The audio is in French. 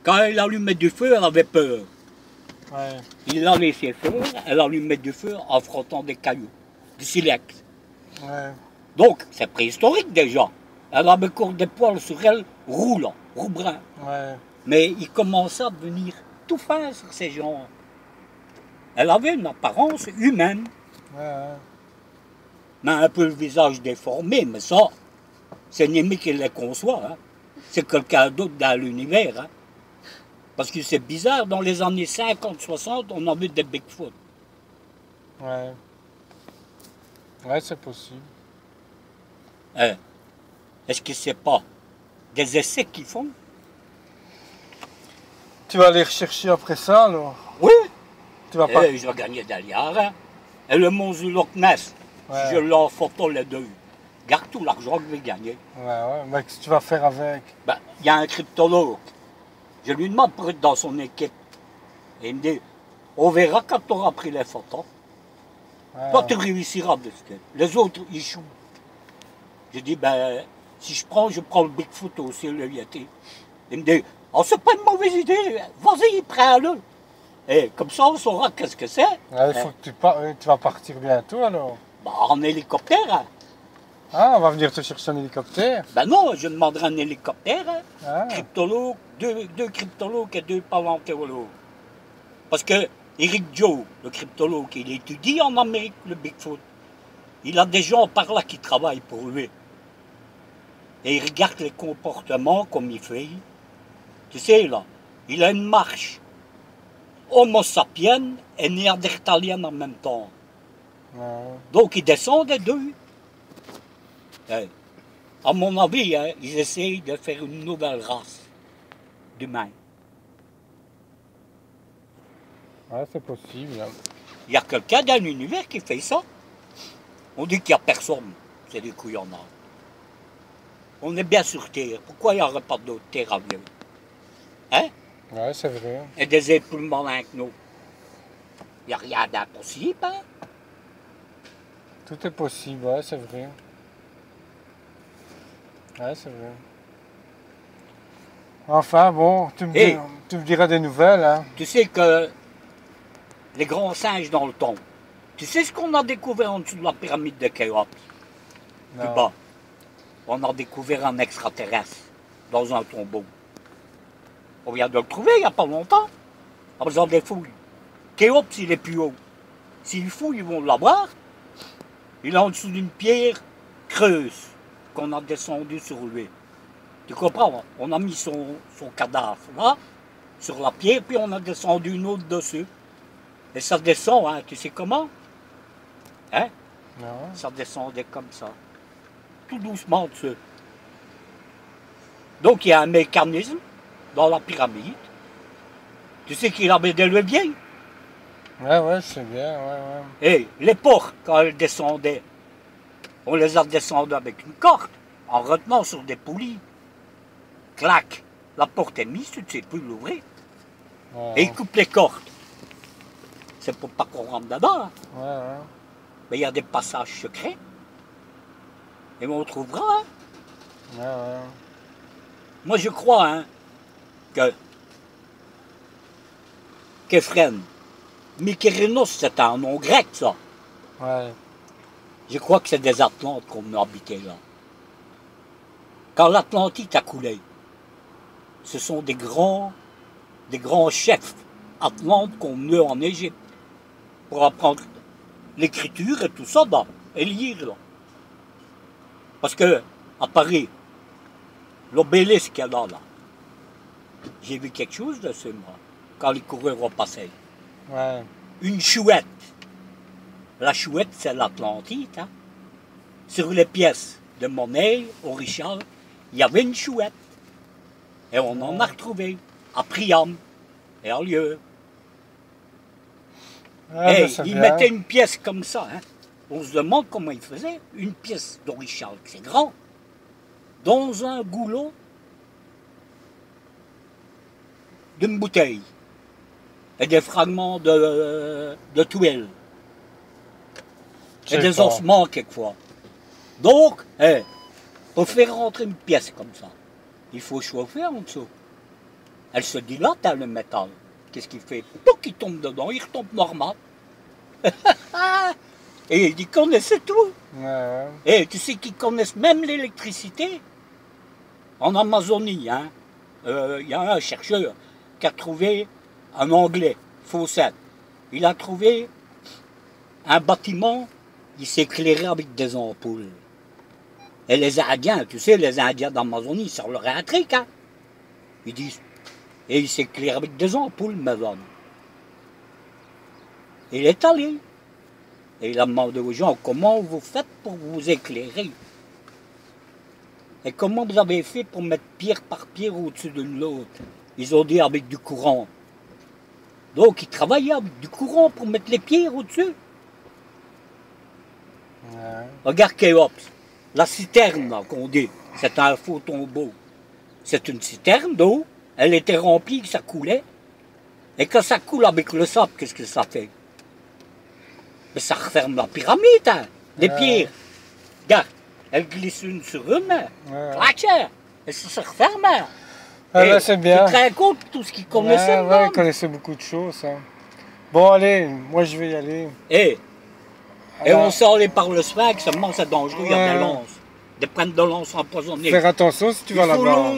Quand elle allumait du feu, elle avait peur. Ouais. Il l'a laissé faire, elle allumait du feu en frottant des cailloux, du silex. Ouais. Donc, c'est préhistorique déjà. Elle avait encore des poils sur elle, roux là, roux brun. Ouais. Mais il commençait à devenir tout fin sur ses jambes. Elle avait une apparence humaine, Ouais. mais un peu le visage déformé, mais ça, c'est Némi qui les conçoit. Hein. C'est quelqu'un d'autre dans l'univers. Hein. Parce que c'est bizarre, dans les années 50-60, on a vu des Bigfoot. Ouais. Ouais, c'est possible. Hein. Est-ce que c'est pas des essais qu'ils font? Tu vas aller rechercher après ça, alors? Oui. Tu vas pas... Je vais gagner des liards. Hein. Et le mont du Loch Ness, Ouais. si je l'en photo les deux, garde tout l'argent que je vais gagner. Ouais. Mais qu'est-ce que tu vas faire avec? Ben, il y a un cryptologue. Je lui demande pour être dans son équipe. Et il me dit, on verra quand tu auras pris les photos. Ouais. Toi, tu réussiras, parce que les autres, ils échouent. Je dis, ben, si je prends le Bigfoot aussi, le Yeti. Il me dit, oh, c'est pas une mauvaise idée, vas-y, prends-le. Et comme ça, on saura qu'est-ce que c'est. Ouais, il faut que tu vas partir bientôt, alors? Ben, en hélicoptère. Hein. Ah, on va venir te chercher un hélicoptère? Ben non, je demanderai un hélicoptère. Hein. Ah. Cryptologue, deux cryptologues et deux paléontologues. Parce que Eric Joe, le cryptologue, il étudie en Amérique le Bigfoot. Il a des gens par là qui travaillent pour lui. Et il regarde les comportements comme il fait. Tu sais, là, il a une marche Homo sapiens et néandertalienne en même temps. Ouais. Donc ils descendent des deux. Eh, à mon avis, hein, ils essayent de faire une nouvelle race d'humains. Ouais, c'est possible. Hein. Il y a quelqu'un dans l'univers qui fait ça. On dit qu'il n'y a personne. C'est des couillonnades. On est bien sur Terre. Pourquoi il n'y aurait pas d'autres terres à vivre? Hein? Ouais, c'est vrai. Et des êtres plus malins que nous. Il n'y a rien d'impossible. Hein? Tout est possible, ouais, c'est vrai. Ouais, c'est vrai. Enfin, bon, tu me diras des nouvelles, hein. Tu sais que les grands singes dans le temps, tu sais ce qu'on a découvert en dessous de la pyramide de Khéops? Plus bas. On a découvert un extraterrestre dans un tombeau. On vient de le trouver il n'y a pas longtemps, en faisant des fouilles. Khéops, il est plus haut. S'ils fouillent, ils vont l'avoir. Il est en dessous d'une pierre creuse qu'on a descendu sur lui. Tu comprends? On a mis son cadavre là, sur la pierre, puis on a descendu une autre dessus. Et ça descend, hein, tu sais comment? Hein? Non. Ça descendait comme ça. Tout doucement dessus. Donc il y a un mécanisme dans la pyramide. Tu sais qu'il avait des leviers. Ouais, c'est bien, ouais. Et les portes, quand elles descendaient, on les a descendues avec une corde, en retenant sur des poulies. Clac, la porte est mise, tu ne sais plus l'ouvrir. Ouais. Et ils coupent les cordes. C'est pour pas qu'on rentre dedans. Hein. Ouais. Mais il y a des passages secrets. Et on trouvera. Hein. Ouais. Moi, je crois hein, que Képhren, Mykérinos, c'est un nom grec, ça. Ouais. Je crois que c'est des Atlantes qu'on a habité là. Quand l'Atlantide a coulé, ce sont des grands chefs atlantes qu'on meut en Égypte pour apprendre l'écriture et tout ça, là, et lire. Là. Parce que, à Paris, l'obélisque qu'il y a là, j'ai vu quelque chose dessus, moi, quand les coureurs ont passé. Ouais. Une chouette. La chouette, c'est l'Atlantide. Hein? Sur les pièces de monnaie, au Richard, il y avait une chouette. Et on en a retrouvé à Priam et à Lieu. Ouais, Et il mettait une pièce comme ça. Hein? On se demande comment il faisait. Une pièce d'Orichal, c'est grand, dans un goulot d'une bouteille et des fragments de tuiles et des ossements quelquefois. Donc, pour faire rentrer une pièce comme ça, il faut chauffer en dessous. Elle se dilate, hein, le métal. Qu'est-ce qu'il fait? Pouc, il tombe dedans, il retombe normal. Et ils connaissaient tout. Ouais. Et tu sais qu'ils connaissent même l'électricité. En Amazonie, hein, y a un chercheur qui a trouvé un Anglais, Fawcett. Il a trouvé un bâtiment, il s'éclairait avec des ampoules. Et les Indiens, tu sais, les Indiens d'Amazonie, sur leur intrigue, hein. Ils disent, et il s'éclaire avec des ampoules, madame. Il est allé. Et il a demandé aux gens, comment vous faites pour vous éclairer? Et comment vous avez fait pour mettre pierre par pierre au-dessus de l'autre? Ils ont dit avec du courant. Donc ils travaillaient avec du courant pour mettre les pierres au-dessus. Ouais. Regarde Khéops, la citerne là, qu'on dit, c'est un faux tombeau. C'est une citerne d'eau, elle était remplie, ça coulait. Et quand ça coule avec le sable, qu'est-ce que ça fait? Mais ça referme la pyramide, hein, les pierres. Regarde, elle glisse une sur une, clac, et ça se referme. Ah, là, c'est bien. Tu te rends compte de tout ce qu'ils connaissaient, ouais, ils connaissaient beaucoup de choses. Hein. Bon, allez, moi je vais y aller. Et on sort les par le sphinx, seulement c'est dangereux, il y a des lances. Des prennent de lances empoisonnées. Faire attention si tu vas là-bas.